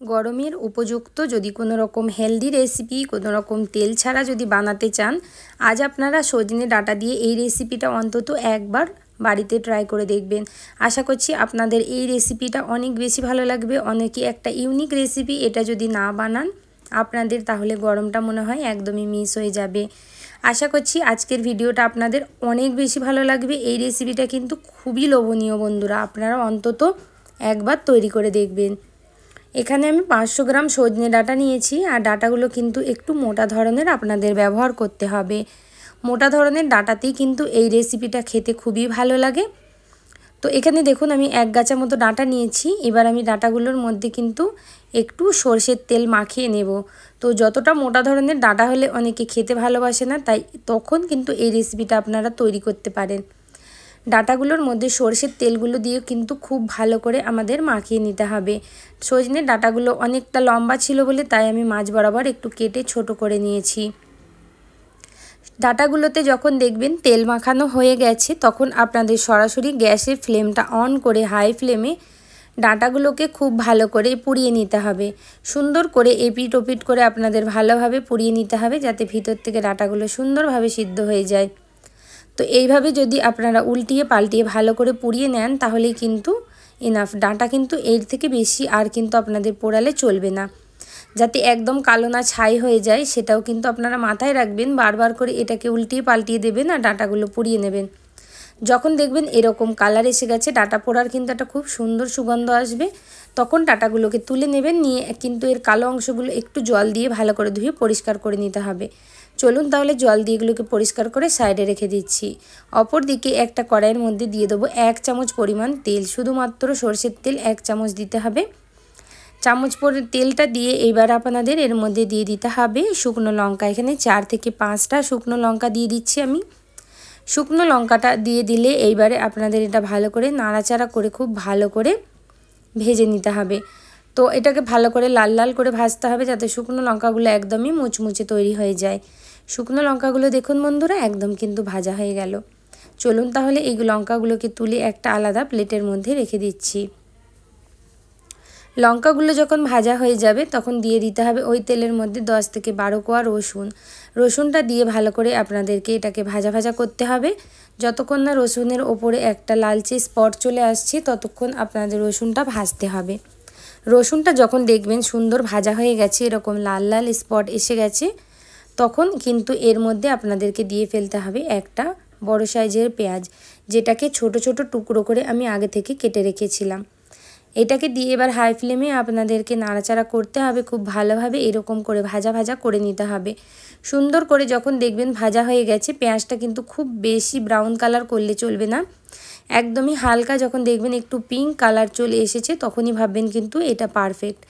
গরমের উপযুক্ত যদি কোনো রকম হেলদি রেসিপি কোনো রকম তেল ছাড়া যদি বানাতে চান, আজ আপনারা সজনে ডাঁটা দিয়ে এই রেসিপিটা অন্তত একবার বাড়িতে ট্রাই করে দেখবেন। আশা করছি আপনাদের এই রেসিপিটা অনেক বেশি ভালো লাগবে। অনেকই একটা ইউনিক রেসিপি, এটা যদি না বানান আপনাদের তাহলে গরমটা মনে হয় একদমই মিস হয়ে যাবে। আশা করছি আজকের ভিডিওটা আপনাদের অনেক বেশি ভালো লাগবে। এই রেসিপিটা কিন্তু খুবই লোভনীয় বন্ধুরা, আপনারা অন্তত একবার তৈরি করে দেখবেন। এখানে আমি 500 গ্রাম সজনে ডাঁটা নিয়েছি, আর ডাঁটাগুলো কিন্তু একটু মোটা ধরনের আপনাদের ব্যবহার করতে হবে। মোটা ধরনের ডাঁটাতেই কিন্তু এই রেসিপিটা খেতে খুবই ভালো লাগে। তো এখানে দেখুন আমি 1 গাছা মতো ডাঁটা নিয়েছি। এবার আমি ডাঁটাগুলোর মধ্যে কিন্তু একটু সরষের তেল মাখিয়ে নেব। তো যতটা মোটা ধরনের ডাঁটা হলে অনেকে খেতে ভালোবাসে না, তাই তখন কিন্তু এই রেসিপিটা আপনারা তৈরি করতে পারেন। ডাঁটাগুলোর মধ্যে সরষের তেলগুলো দিয়ে কিন্তু খুব ভালো করে আমাদের মাখিয়ে নিতে হবে। সজনে ডাঁটাগুলো অনেকটা লম্বা ছিল বলে তাই আমি মাঝ বরাবর একটু কেটে ছোট করে নিয়েছি। ডাঁটাগুলোতে যখন দেখবেন তেল মাখানো হয়ে গেছে, তখন আপনাদের সরাসরি গ্যাসের ফ্লেমটা অন করে হাই ফ্লেমে ডাঁটাগুলোকে খুব ভালো করে পুড়িয়ে নিতে হবে। সুন্দর করে এপিট ওপিট করে আপনাদের ভালোভাবে পুড়িয়ে নিতে হবে, যাতে ভিতর থেকে ডাঁটাগুলো সুন্দরভাবে সিদ্ধ হয়ে যায়। তো এইভাবে যদি আপনারা উল্টিয়ে পাল্টিয়ে ভালো করে পুড়িয়ে নেন তাহলেই কিন্তু এনাফ। ডাঁটা কিন্তু এর থেকে বেশি আর কিন্তু আপনাদের পোড়ালে চলবে না, যাতে একদম কালো না ছাই হয়ে যায় সেটাও কিন্তু আপনারা মাথায় রাখবেন। বারবার করে এটাকে উল্টিয়ে পাল্টিয়ে দেবেন আর ডাঁটাগুলো পুড়িয়ে নেবেন। যখন দেখবেন এরকম কালার এসে গেছে, ডাঁটা পোড়ার কিন্তু একটা খুব সুন্দর সুগন্ধ আসবে, তখন ডাঁটাগুলোকে তুলে নেবেন। নিয়ে কিন্তু এর কালো অংশগুলো একটু জল দিয়ে ভালো করে ধুয়ে পরিষ্কার করে নিতে হবে। চলুন তাহলে জল দিয়ে এগুলোকে পরিষ্কার করে সাইডে রেখে দিচ্ছি। অপর দিকে একটা কড়াইয়ের মধ্যে দিয়ে দেবো 1 চামচ পরিমাণ তেল। শুধুমাত্র সরষের তেল 1 চামচ দিতে হবে। চামচ পরে তেলটা দিয়ে এবার আপনাদের এর মধ্যে দিয়ে দিতে হবে শুকনো লঙ্কা। এখানে 4 থেকে 5টা শুকনো লঙ্কা দিয়ে দিচ্ছি আমি। শুকনো লঙ্কাটা দিয়ে দিলে এইবারে আপনাদের এটা ভালো করে নাড়াচাড়া করে খুব ভালো করে ভেজে নিতে হবে। তো এটাকে ভালো করে লাল লাল করে ভাজতে হবে, যাতে শুকনো লঙ্কাগুলো একদমই মুচমুচে তৈরি হয়ে যায়। শুকনো লঙ্কাগুলো দেখুন বন্ধুরা একদম কিন্তু ভাজা হয়ে গেল। চলুন তাহলে এই লঙ্কাগুলোকে তুলে একটা আলাদা প্লেটের মধ্যে রেখে দিচ্ছি। লঙ্কাগুলো যখন ভাজা হয়ে যাবে তখন দিয়ে দিতে হবে ওই তেলের মধ্যে 10 থেকে 12 কোয়া রসুন। রসুনটা দিয়ে ভালো করে আপনাদেরকে এটাকে ভাজা ভাজা করতে হবে। যতক্ষণ না রসুনের ওপরে একটা লালচে স্পট চলে আসছে ততক্ষণ আপনাদের রসুনটা ভাজতে হবে। রসুনটা যখন দেখবেন সুন্দর ভাজা হয়ে গেছে, এরকম লাল লাল স্পট এসে গেছে, তখন কিন্তু এর মধ্যে আপনাদেরকে দিয়ে ফেলতে হবে একটা বড় সাইজের পেঁয়াজ, যেটাকে ছোট ছোট টুকরো করে আমি আগে থেকে কেটে রেখেছিলাম। এটাকে দিয়ে এবার হাই ফ্লেমে আপনাদেরকে নাড়াচাড়া করতে হবে খুব ভালোভাবে। এরকম করে ভাজা ভাজা করে নিতে হবে। সুন্দর করে যখন দেখবেন ভাজা হয়ে গেছে, পেঁয়াজটা কিন্তু খুব বেশি ব্রাউন কালার করলে চলবে না, একদমই হালকা যখন দেখবেন একটু পিঙ্ক কালার চলে এসেছে তখনই ভাববেন কিন্তু এটা পারফেক্ট।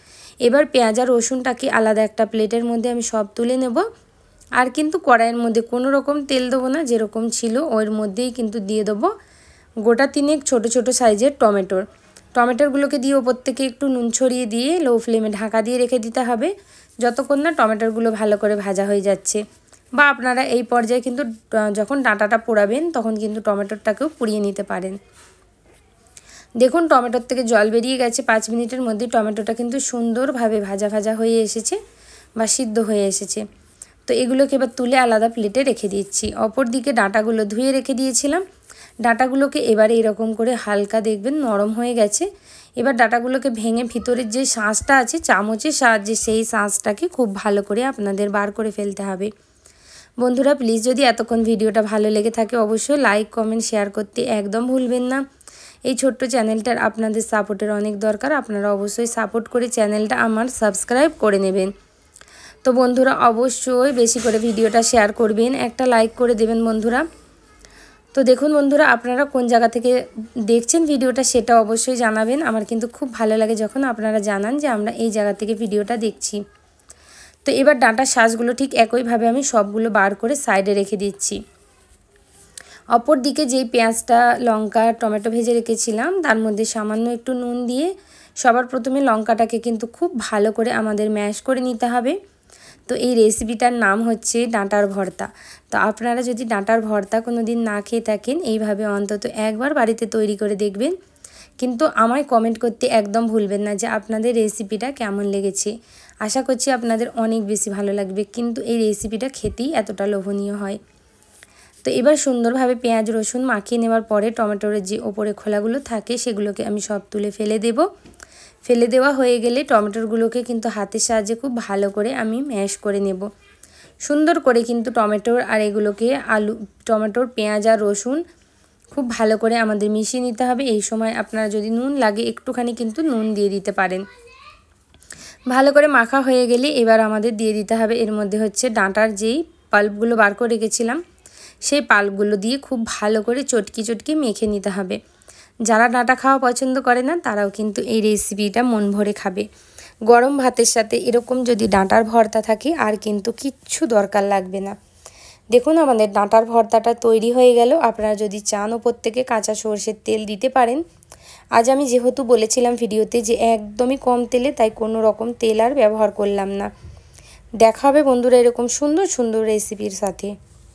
এবার পেঁয়াজ আর রসুনটাকে আলাদা একটা প্লেটের মধ্যে আমি সব তুলে নেব। আর কিন্তু কড়াইয়ের মধ্যে কোনো রকম তেল দেবো না, যেরকম ছিল ওর মধ্যেই কিন্তু দিয়ে দেবো গোটা 3 ছোট ছোট সাইজের টমেটোগুলোকে দিয়ে ওপর থেকে একটু নুন ছড়িয়ে দিয়ে লো ফ্লেমে ঢাকা দিয়ে রেখে দিতে হবে যতক্ষণ না টমেটোগুলো ভালো করে ভাজা হয়ে যাচ্ছে। বা আপনারা এই পর্যায়ে কিন্তু যখন ডাঁটাটা পোড়াবেন তখন কিন্তু টমেটোটাকেও পুড়িয়ে নিতে পারেন। দেখুন টমেটোর থেকে জল বেরিয়ে গেছে। 5 মিনিটের মধ্যে টমেটোটা কিন্তু সুন্দরভাবে ভাজা ভাজা হয়ে এসেছে বা সিদ্ধ হয়ে এসেছে। তো এগুলোকে এবার তুলে আলাদা প্লেটে রেখে দিচ্ছি। অপর দিকে ডাঁটাগুলো ধুয়ে রেখে দিয়েছিলাম। ডাঁটাগুলোকে এবারে এরকম করে হালকা দেখবেন নরম হয়ে গেছে। এবার ডাঁটাগুলোকে ভেঙে ভিতরের যে শাঁসটা আছে চামচের সাহায্যে সেই শাঁসটাকে খুব ভালো করে আপনাদের বার করে ফেলতে হবে। বন্ধুরা প্লিজ যদি এতক্ষণ ভিডিওটা ভালো লেগে থাকে অবশ্যই লাইক কমেন্ট শেয়ার করতে একদম ভুলবেন না। এই ছোট্ট চ্যানেলটার আপনাদের সাপোর্টের অনেক দরকার, আপনারা অবশ্যই সাপোর্ট করে চ্যানেলটা আমার সাবস্ক্রাইব করে নেবেন। তো বন্ধুরা অবশ্যই বেশি করে ভিডিওটা শেয়ার করবেন, একটা লাইক করে দেবেন বন্ধুরা। তো দেখুন বন্ধুরা আপনারা কোন জায়গা থেকে দেখছেন ভিডিওটা সেটা অবশ্যই জানাবেন। আমার কিন্তু খুব ভালো লাগে যখন আপনারা জানান যে আমরা এই জায়গা থেকে ভিডিওটা দেখছি। তো এবার ডাঁটার শাঁসগুলো ঠিক একইভাবে আমি সবগুলো বার করে সাইডে রেখে দিচ্ছি। অপর দিকে যেই পেঁয়াজটা লঙ্কা টমেটো ভেজে রেখেছিলাম তার মধ্যে সামান্য একটু নুন দিয়ে সবার প্রথমে লঙ্কাটাকে কিন্তু খুব ভালো করে আমাদের ম্যাশ করে নিতে হবে। তো এই রেসিপিটার নাম হচ্ছে ডাঁটার ভর্তা। তো আপনারা যদি ডাঁটার ভর্তা কোনো দিন না খেয়ে থাকেন এইভাবে অন্তত একবার বাড়িতে তৈরি করে দেখবেন, কিন্তু আমায় কমেন্ট করতে একদম ভুলবেন না যে আপনাদের রেসিপিটা কেমন লেগেছে। আশা করছি আপনাদের অনেক বেশি ভালো লাগবে, কিন্তু এই রেসিপিটা খেতেই এতটা লোভনীয় হয়। তো এবার সুন্দরভাবে পেঁয়াজ রসুন মাখিয়ে নেওয়ার পরে টমেটোর যে ওপরে খোলাগুলো থাকে সেগুলোকে আমি সব তুলে ফেলে দেব। ফেলে দেওয়া হয়ে গেলে টমেটোরগুলোকে কিন্তু হাতের সাহায্যে খুব ভালো করে আমি ম্যাশ করে নেব। সুন্দর করে কিন্তু টমেটোর আর এগুলোকে টমেটোর পেঁয়াজ আর রসুন খুব ভালো করে আমাদের মিশিয়ে নিতে হবে। এই সময় আপনারা যদি নুন লাগে একটুখানি কিন্তু নুন দিয়ে দিতে পারেন। ভালো করে মাখা হয়ে গেলে এবার আমাদের দিয়ে দিতে হবে এর মধ্যে হচ্ছে ডাঁটার যেই পাল্পগুলো বার করে রেখেছিলাম সেই পাল্পগুলো দিয়ে খুব ভালো করে চটকি মেখে নিতে হবে। যারা ডাঁটা খাওয়া পছন্দ করে না তারাও কিন্তু এই রেসিপিটা মন ভরে খাবে। গরম ভাতের সাথে এরকম যদি ডাঁটার ভর্তা থাকে আর কিন্তু কিচ্ছু দরকার লাগবে না। দেখুন আমাদের ডাঁটার ভর্তাটা তৈরি হয়ে গেল। আপনারা যদি চান ওপর থেকে কাঁচা সরষের তেল দিতে পারেন। আজ আমি যেহেতু বলেছিলাম ভিডিওতে যে একদমই কম তেলে, তাই কোনো রকম তেল আর ব্যবহার করলাম না। দেখা হবে বন্ধুরা এরকম সুন্দর সুন্দর রেসিপির সাথে।